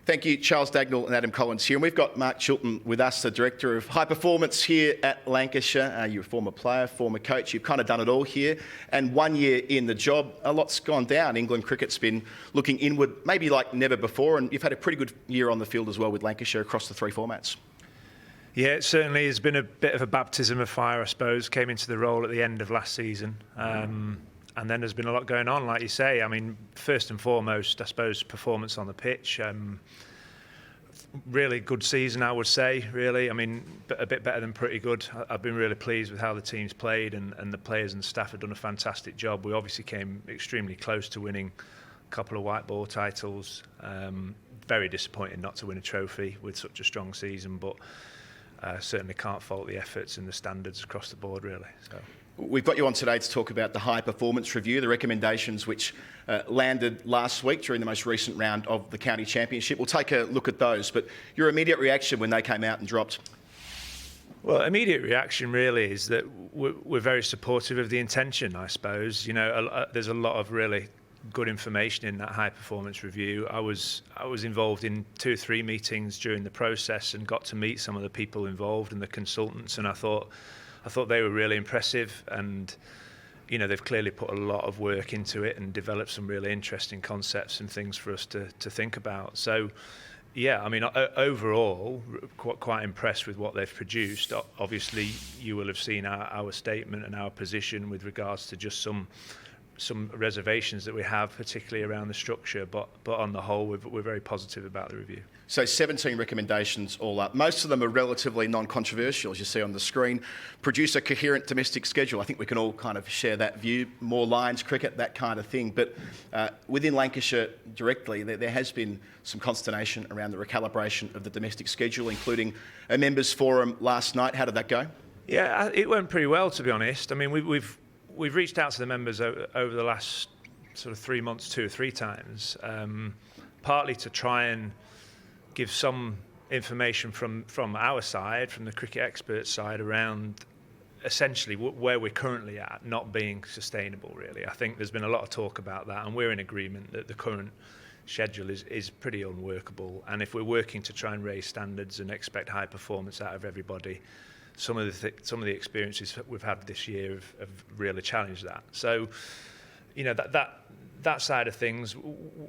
Thank you, Charles Dagnall and Adam Collins here. And we've got Mark Chilton with us, the Director of High Performance here at Lancashire. You're a former player, former coach. You've kind of done it all here. And 1 year in the job, a lot's gone down. England cricket's been looking inward, maybe like never before. And you've had a pretty good year on the field as well with Lancashire across the three formats. Yeah, it certainly has been a bit of a baptism of fire, I suppose. Came into the role at the end of last season. And then there's been a lot going on, like you say. I mean, first and foremost, I suppose, performance on the pitch. Really good season, I would say, really. I mean, a bit better than pretty good. I've been really pleased with how the team's played, and the players and staff have done a fantastic job. We obviously came extremely close to winning a couple of white ball titles. Very disappointed not to win a trophy with such a strong season, but certainly can't fault the efforts and the standards across the board, really. So. We've got you on today to talk about the High Performance Review, the recommendations which landed last week during the most recent round of the County Championship. We'll take a look at those, but your immediate reaction when they came out and dropped? Well, immediate reaction really is that we're very supportive of the intention, I suppose. You know, there's a lot of really good information in that High Performance Review. I was involved in 2 or 3 meetings during the process and got to meet some of the people involved and the consultants, and I thought they were really impressive, and you know, they've clearly put a lot of work into it and developed some really interesting concepts and things for us to think about. So yeah, I mean, overall quite impressed with what they've produced. Obviously you will have seen our statement and our position with regards to just some reservations that we have, particularly around the structure, but on the whole we're very positive about the review. So 17 recommendations all up. Most of them are relatively non-controversial, as you see on the screen. Produce a coherent domestic schedule. I think we can all kind of share that view. More lines, cricket, that kind of thing. But within Lancashire directly, there has been some consternation around the recalibration of the domestic schedule, including a members' forum last night. How did that go? Yeah, it went pretty well, to be honest. I mean, we've reached out to the members over the last sort of 3 months 2 or 3 times, partly to try and give some information from our side, from the cricket expert side, around essentially where we're currently at not being sustainable, really. I think there's been a lot of talk about that, and we're in agreement that the current schedule is pretty unworkable, and if we're working to try and raise standards and expect high performance out of everybody, some of the experiences that we've had this year have really challenged that. So, you know, that side of things,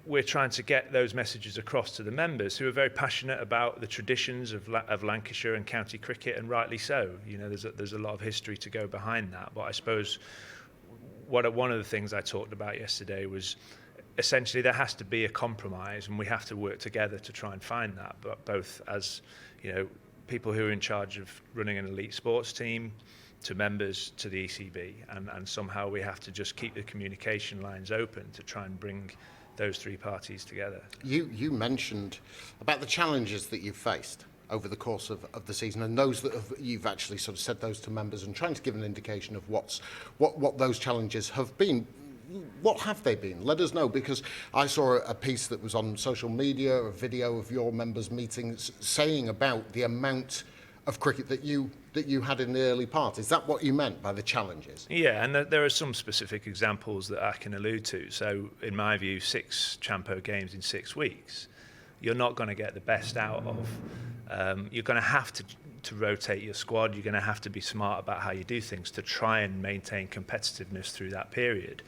we're trying to get those messages across to the members who are very passionate about the traditions of Lancashire and county cricket, and rightly so. You know, there's a lot of history to go behind that. But I suppose one of the things I talked about yesterday was essentially there has to be a compromise, and we have to work together to try and find that. But both as, you know, people who are in charge of running an elite sports team, to members, to the ECB, and somehow we have to just keep the communication lines open to try and bring those 3 parties together. You mentioned about the challenges that you've faced over the course of the season, and those that you've actually sort of said those to members, and trying to give an indication of what those challenges have been. What have they been? Let us know, because I saw a piece that was on social media, a video of your members' meetings, saying about the amount of cricket that you had in the early part. Is that what you meant by the challenges? Yeah, and there are some specific examples that I can allude to. So, in my view, 6 Champo games in 6 weeks, you're not going to get the best out of. You're going to have to rotate your squad. You're going to have to be smart about how you do things to try and maintain competitiveness through that period.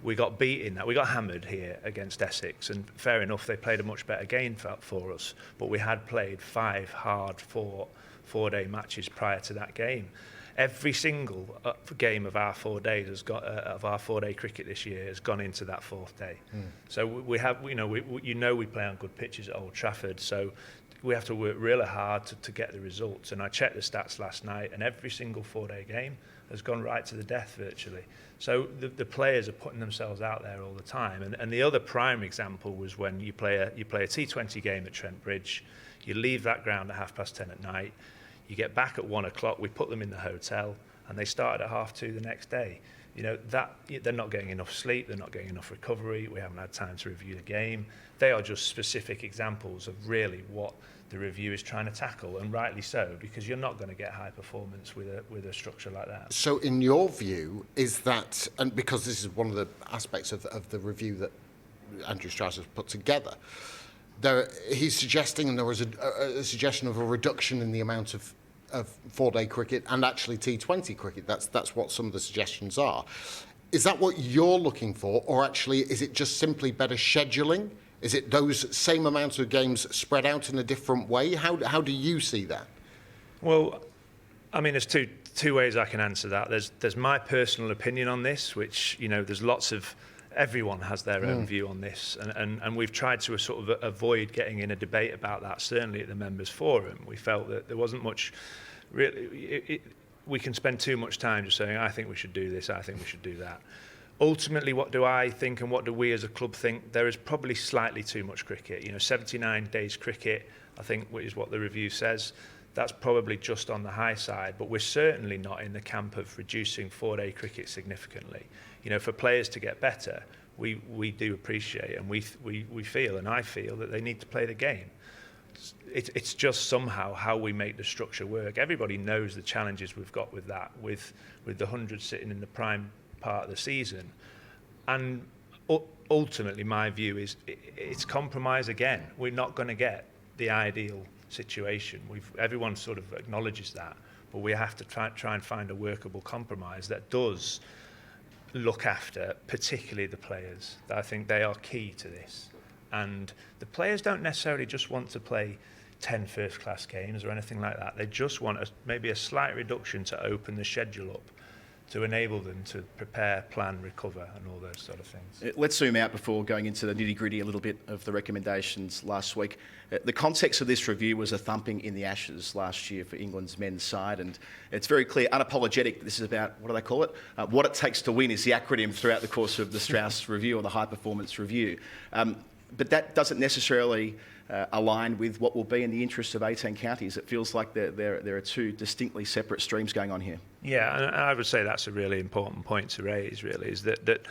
We got beaten, we got hammered here against Essex, and fair enough, they played a much better game for us, but we had played 5 hard-fought 4-day matches prior to that game. Every single game of our 4 days has got of our 4-day cricket this year has gone into that 4th day. So we have, you know, we play on good pitches at Old Trafford, so we have to work really hard to get the results. And I checked the stats last night, and every single 4-day game has gone right to the death virtually. So the players are putting themselves out there all the time. And the other prime example was when you play a T20 game at Trent Bridge, you leave that ground at 10:30 at night. You get back at 1 o'clock, we put them in the hotel, and they started at 2:30 the next day. You know, that they're not getting enough sleep, they're not getting enough recovery, we haven't had time to review the game. They are just specific examples of really what the review is trying to tackle, and rightly so, because you're not going to get high performance with a structure like that. So in your view, is that, and because this is one of the aspects of the review that Andrew Strauss has put together, he's suggesting there was a suggestion of a reduction in the amount of 4-day cricket and actually T20 cricket. That's what some of the suggestions are. Is that what you're looking for, or actually is it just simply better scheduling? Is it those same amounts of games spread out in a different way? How do you see that? Well, I mean, there's two ways I can answer that. There's my personal opinion on this, which, you know, there's lots of, everyone has their own view on this, and we've tried to sort of avoid getting in a debate about that, certainly at the members forum. We felt that there wasn't much, really, we can spend too much time just saying, I think we should do this, I think we should do that. Ultimately, what do I think and what do we as a club think? There is probably slightly too much cricket. You know, 79 days cricket, I think, which is what the review says. That's probably just on the high side, but we're certainly not in the camp of reducing 4-day cricket significantly. You know, for players to get better, we do appreciate, and we feel, and I feel, that they need to play the game. It's just somehow how we make the structure work. Everybody knows the challenges we've got with that, with the 100 sitting in the prime part of the season. And ultimately, my view is it's compromise again. We're not going to get the ideal situation. Everyone sort of acknowledges that, but we have to try and find a workable compromise that does look after particularly the players. I think they are key to this. And the players don't necessarily just want to play 10 first-class games or anything like that. They just want maybe a slight reduction to open the schedule up, to enable them to prepare, plan, recover, and all those sort of things. Let's zoom out before going into the nitty-gritty a little bit of the recommendations last week. The context of this review was a thumping in the Ashes last year for England's men's side, and it's very clear, unapologetic, this is about, what do they call it? What it takes to win is the acronym throughout the course of the Strauss review, or the high performance review. But that doesn't necessarily align with what will be in the interest of 18 counties. It feels like there are two distinctly separate streams going on here. Yeah, and I would say that's a really important point to raise, really, is that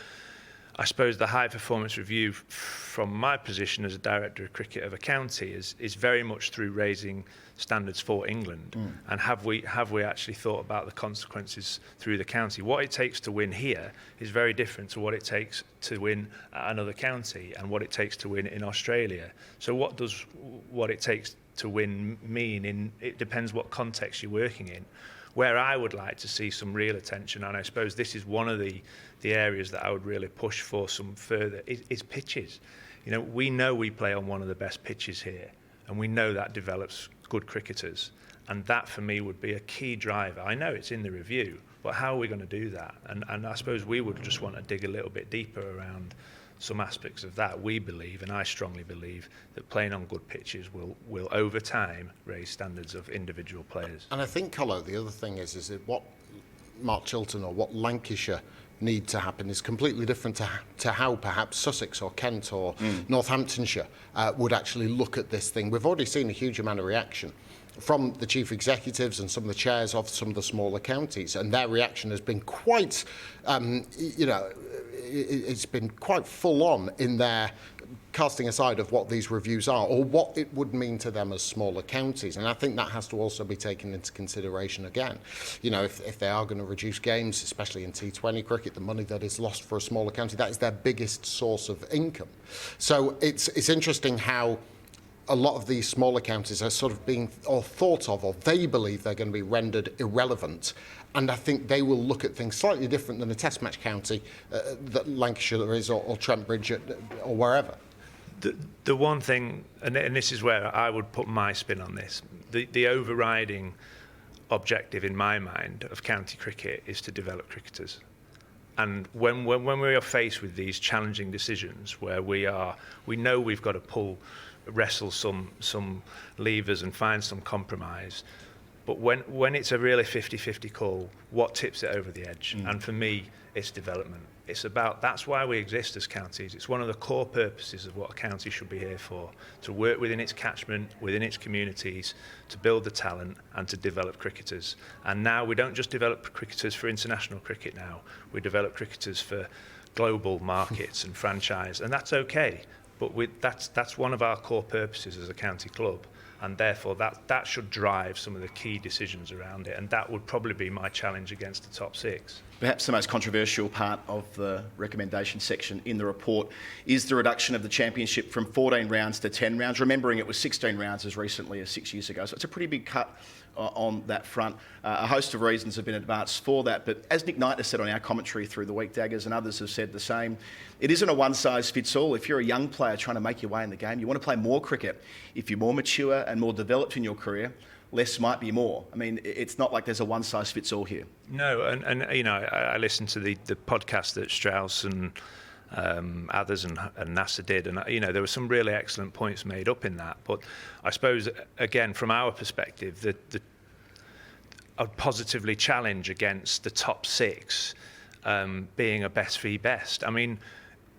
I suppose the high performance review, from my position as a director of cricket of a county, is very much through raising standards for England. And have we actually thought about the consequences through the county? What it takes to win here is very different to what it takes to win at another county and what it takes to win in Australia. So what does what it takes to win mean? It depends what context you're working in. Where I would like to see some real attention, and I suppose this is one of the areas that I would really push for some further, is pitches. You know we play on one of the best pitches here, and we know that develops good cricketers, and that for me would be a key driver. I know it's in the review, but how are we going to do that? And I suppose we would just want to dig a little bit deeper around some aspects of that. We believe, and I strongly believe, that playing on good pitches will over time raise standards of individual players. And I think, Colo, the other thing is that what Mark Chilton or what Lancashire need to happen is completely different to how perhaps Sussex or Kent or Northamptonshire would actually look at this thing. We've already seen a huge amount of reaction from the chief executives and some of the chairs of some of the smaller counties, and their reaction has been quite, it's been quite full on in their casting aside of what these reviews are or what it would mean to them as smaller counties. And I think that has to also be taken into consideration again. You know, if they are going to reduce games, especially in T20 cricket, the money that is lost for a smaller county, that is their biggest source of income. So it's interesting how a lot of these smaller counties are sort of being or thought of, or they believe they're going to be rendered irrelevant. And I think they will look at things slightly different than a test match county that Lancashire is, or Trent Bridge, or wherever. The one thing, and this is where I would put my spin on this, the overriding objective in my mind of county cricket is to develop cricketers. And when we are faced with these challenging decisions where we know we've got to wrestle some levers and find some compromise, but when it's a really 50-50 call, what tips it over the edge? And for me, it's development. That's why we exist as counties. It's one of the core purposes of what a county should be here for, to work within its catchment, within its communities, to build the talent and to develop cricketers. And now we don't just develop cricketers for international cricket now, we develop cricketers for global markets and franchise, and that's okay. But that's one of our core purposes as a county club. and therefore that should drive some of the key decisions around it, and that would probably be my challenge against the top six. Perhaps the most controversial part of the recommendation section in the report is the reduction of the championship from 14 rounds to 10 rounds, remembering it was 16 rounds as recently as 6 years ago. So it's a pretty big cut on that front. A host of reasons have been advanced for that, but as Nick Knight has said on our commentary through the week, Daggers, and others have said the same, it isn't a one-size-fits-all. If you're a young player trying to make your way in the game, you want to play more cricket. If you're more mature and more developed in your career, less might be more. I mean, it's not like there's a one-size-fits-all here. No, and you know, I listened to the podcast that Strauss and others and NASA did, and you know, there were some really excellent points made up in that. But I suppose, again, from our perspective, I'd positively challenge against the top six being a best v best. I mean,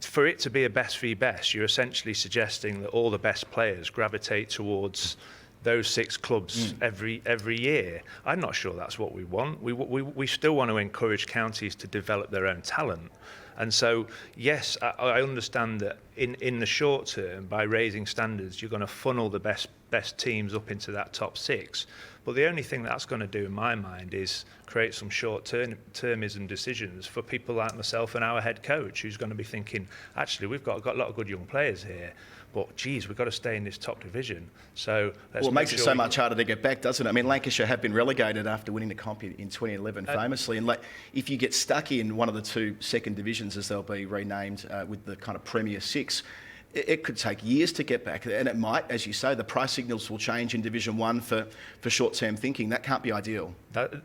for it to be a best v best, you're essentially suggesting that all the best players gravitate towards those six clubs every year. I'm not sure that's what we want. We still want to encourage counties to develop their own talent. And so, yes, I understand that in the short term, by raising standards, you're going to funnel the best teams up into that top six. But the only thing that's going to do, in my mind, is create some short-termism decisions for people like myself and our head coach, who's going to be thinking, actually, we've got a lot of good young players here, but geez, we've got to stay in this top division. So let's it makes it so much harder to get back, doesn't it? I mean, Lancashire have been relegated after winning the comp in 2011, famously. And if you get stuck in one of the two second divisions, as they'll be renamed, with the kind of Premier Six, it could take years to get back, and it might, as you say, the price signals will change in Division 1 for short-term thinking. That can't be ideal.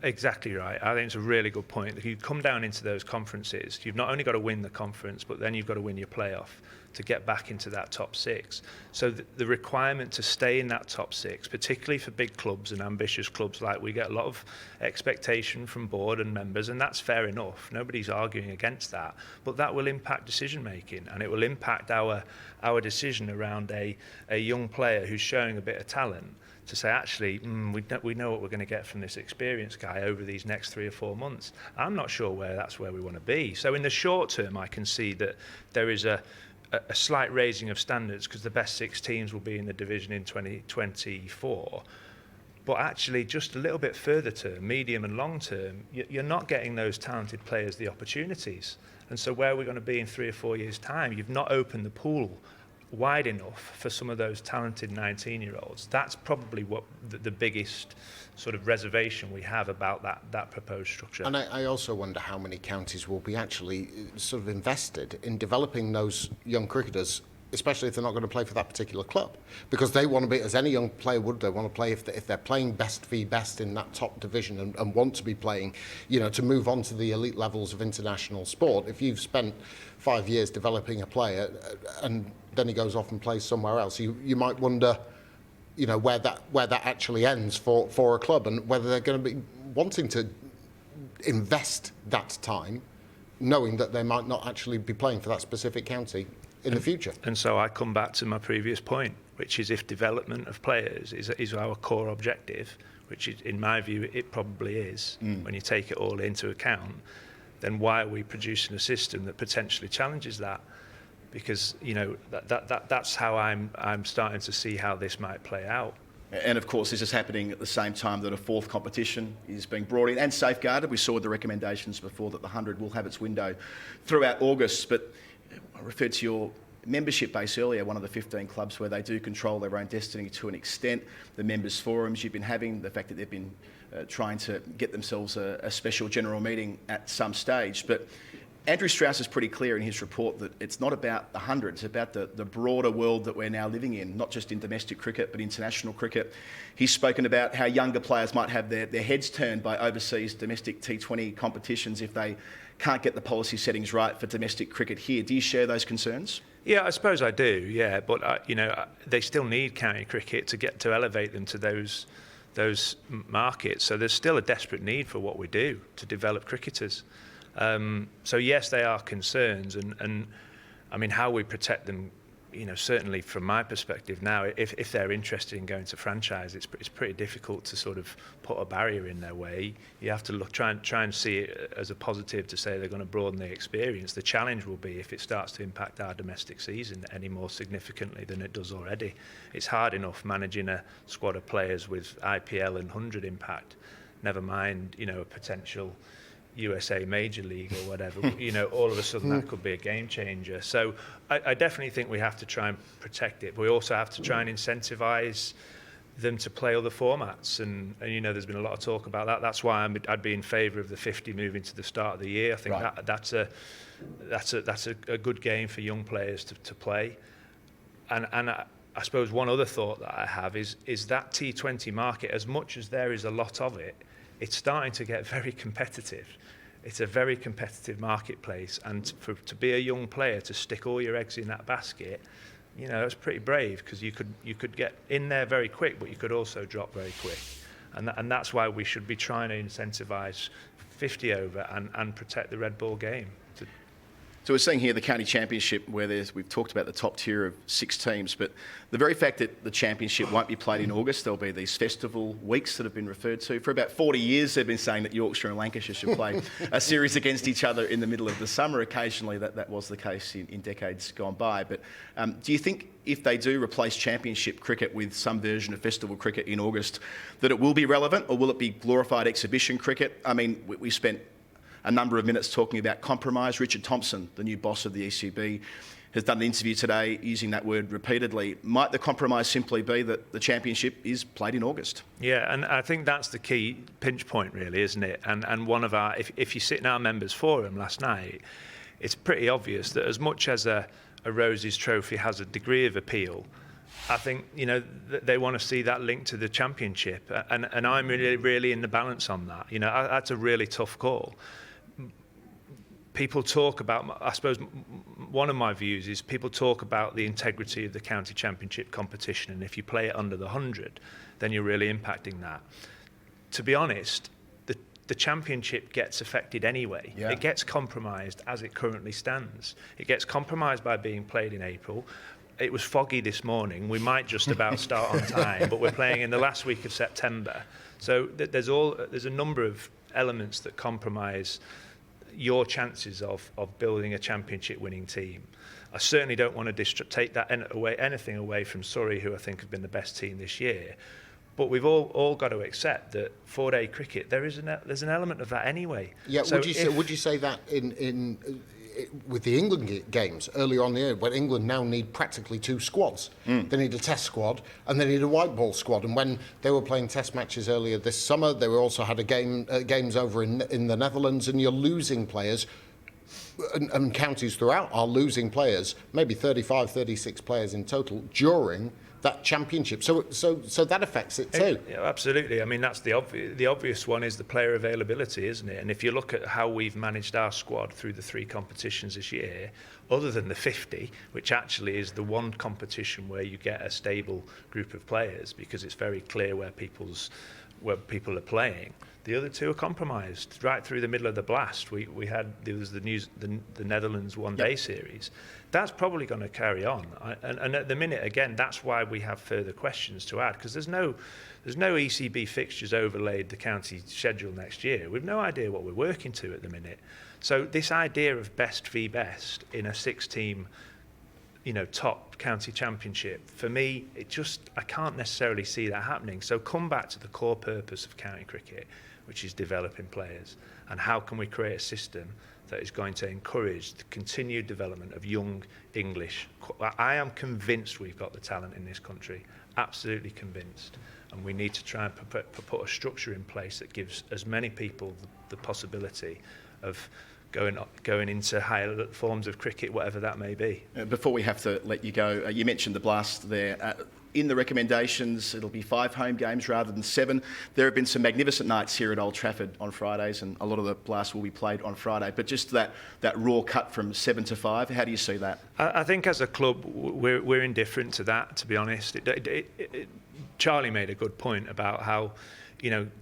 Exactly right. I think it's a really good point. If you come down into those conferences, you've not only got to win the conference, but then you've got to win your playoff to get back into that top six. So the requirement to stay in that top six, particularly for big clubs and ambitious clubs, like we get a lot of expectation from board and members, and that's fair enough. Nobody's arguing against that. But that will impact decision making, and it will impact our decision around a young player who's showing a bit of talent to say, actually, we know what we're going to get from this experienced guy over these next 3 or 4 months. I'm not sure that's where we want to be. So in the short term, I can see that there is a slight raising of standards because the best 6 teams will be in the division in 2024. But actually, just a little bit further term, medium and long term, you're not getting those talented players the opportunities. And so where are we going to be in 3 or 4 years' time? You've not opened the pool wide enough for some of those talented 19-year-olds. That's probably what the biggest sort of reservation we have about that proposed structure. And I also wonder how many counties will be actually sort of invested in developing those young cricketers, especially if they're not going to play for that particular club, because they want to be, as any young player would, they want to play if they're playing best v best in that top division and want to be playing, you know, to move on to the elite levels of international sport. If you've spent 5 years developing a player and then he goes off and plays somewhere else, you might wonder, you know, where that actually ends for a club, and whether they're going to be wanting to invest that time, knowing that they might not actually be playing for that specific county in the future. And so I come back to my previous point, which is if development of players is our core objective, which is, in my view, it probably is, when you take it all into account, then why are we producing a system that potentially challenges that? Because, you know, that's how I'm starting to see how this might play out. And of course, this is happening at the same time that a 4th competition is being brought in and safeguarded. We saw the recommendations before that the 100 will have its window throughout August. But I referred to your membership base earlier, one of the 15 clubs where they do control their own destiny to an extent. The members' forums you've been having, the fact that they've been trying to get themselves a special general meeting at some stage. But Andrew Strauss is pretty clear in his report that it's not about the 100, it's about the broader world that we're now living in, not just in domestic cricket, but international cricket. He's spoken about how younger players might have their heads turned by overseas domestic T20 competitions if they can't get the policy settings right for domestic cricket here. Do you share those concerns? Yeah, I suppose I do, yeah. But, you know, they still need county cricket to elevate them to those markets. So there's still a desperate need for what we do to develop cricketers. So yes, they are concerns, and I mean, how we protect them, certainly from my perspective now, if they're interested in going to franchise, it's pretty difficult to sort of put a barrier in their way. You have to try and see it as a positive to say they're going to broaden the experience. The challenge will be if it starts to impact our domestic season any more significantly than it does already. It's hard enough managing a squad of players with IPL and 100 impact, never mind, a potential USA Major League or whatever, all of a sudden that could be a game changer. So I definitely think we have to try and protect it, but we also have to try and incentivize them to play other formats. And there's been a lot of talk about that. That's why I'd be in favour of the 50 moving to the start of the year. I think that's a good game for young players to play. And I suppose one other thought that I have is that T20 market, as much as there is a lot of it, it's starting to get very competitive. It's a very competitive marketplace, and to be a young player to stick all your eggs in that basket, it's pretty brave, because you could get in there very quick, but you could also drop very quick, and that's why we should be trying to incentivise 50 over and protect the red ball game. So we're seeing here the county championship where we've talked about the top tier of 6 teams, but the very fact that the championship won't be played in August, there'll be these festival weeks that have been referred to. For about 40 years, they've been saying that Yorkshire and Lancashire should play a series against each other in the middle of the summer. Occasionally that was the case in decades gone by. But do you think if they do replace championship cricket with some version of festival cricket in August, that it will be relevant, or will it be glorified exhibition cricket? I mean, we spent a number of minutes talking about compromise. Richard Thompson, the new boss of the ECB, has done an interview today using that word repeatedly. Might the compromise simply be that the championship is played in August? Yeah, and I think that's the key pinch point, really, isn't it? And one of our, if you sit in our members' forum last night, it's pretty obvious that as much as a Roses Trophy has a degree of appeal, I think they want to see that linked to the championship, and I'm really in the balance on that. That's a really tough call. People talk about, I suppose one of my views is people talk about the integrity of the county championship competition, and if you play it under the 100, then you're really impacting that. To be honest, the championship gets affected anyway. Yeah. It gets compromised as it currently stands. It gets compromised by being played in April. It was foggy this morning. We might just about start on time, but we're playing in the last week of September. So there's a number of elements that compromise your chances of building a championship winning team. I certainly don't want to take that anything away from Surrey, who I think have been the best team this year. But we've all got to accept that 4-day cricket, there's an element of that anyway. Yeah, so would you say that in with the England games earlier on in the year, when England now need practically 2 squads. They need a test squad and they need a white ball squad. And when they were playing test matches earlier this summer, they also had games over in the Netherlands, and you're losing players, and counties throughout are losing players, maybe 35, 36 players in total during that championship. So that affects it too. Yeah, absolutely. I mean, that's the obvious one is the player availability, isn't it? And if you look at how we've managed our squad through the 3 competitions this year, other than the 50, which actually is the one competition where you get a stable group of players because it's very clear where people are playing. The other 2 are compromised right through the middle of the blast. There was the Netherlands one-day series. That's probably going to carry on. And at the minute, again, that's why we have further questions to add, because there's no ECB fixtures overlaid the county schedule next year. We've no idea what we're working to at the minute. So this idea of best v best in a 6-team, top county championship, for me, I can't necessarily see that happening. So come back to the core purpose of county cricket, which is developing players, and how can we create a system that is going to encourage the continued development of young English. I am convinced we've got the talent in this country, absolutely convinced, and we need to try and put a structure in place that gives as many people the possibility of going into higher forms of cricket, whatever that may be. Before we have to let you go, you mentioned the blast there. In the recommendations, it'll be 5 home games rather than 7. There have been some magnificent nights here at Old Trafford on Fridays, and a lot of the blast will be played on Friday. But just that raw cut from 7 to 5, how do you see that? I think as a club, we're indifferent to that, to be honest. Charlie made a good point about how,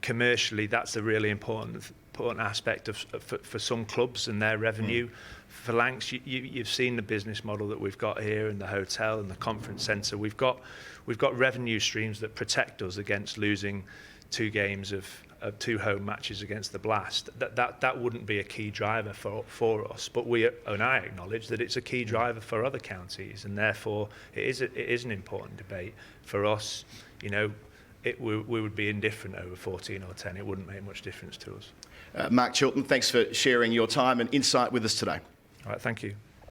commercially that's a really important important aspect for some clubs and their revenue. For Lancs, you've seen the business model that we've got here in the hotel and the conference centre. We've got revenue streams that protect us against losing 2 games of 2 home matches against the Blast. That wouldn't be a key driver for us, but I acknowledge that it's a key driver for other counties, and therefore it is an important debate for us. You know, we would be indifferent over 14 or 10. It wouldn't make much difference to us. Mark Chilton, thanks for sharing your time and insight with us today. All right, thank you.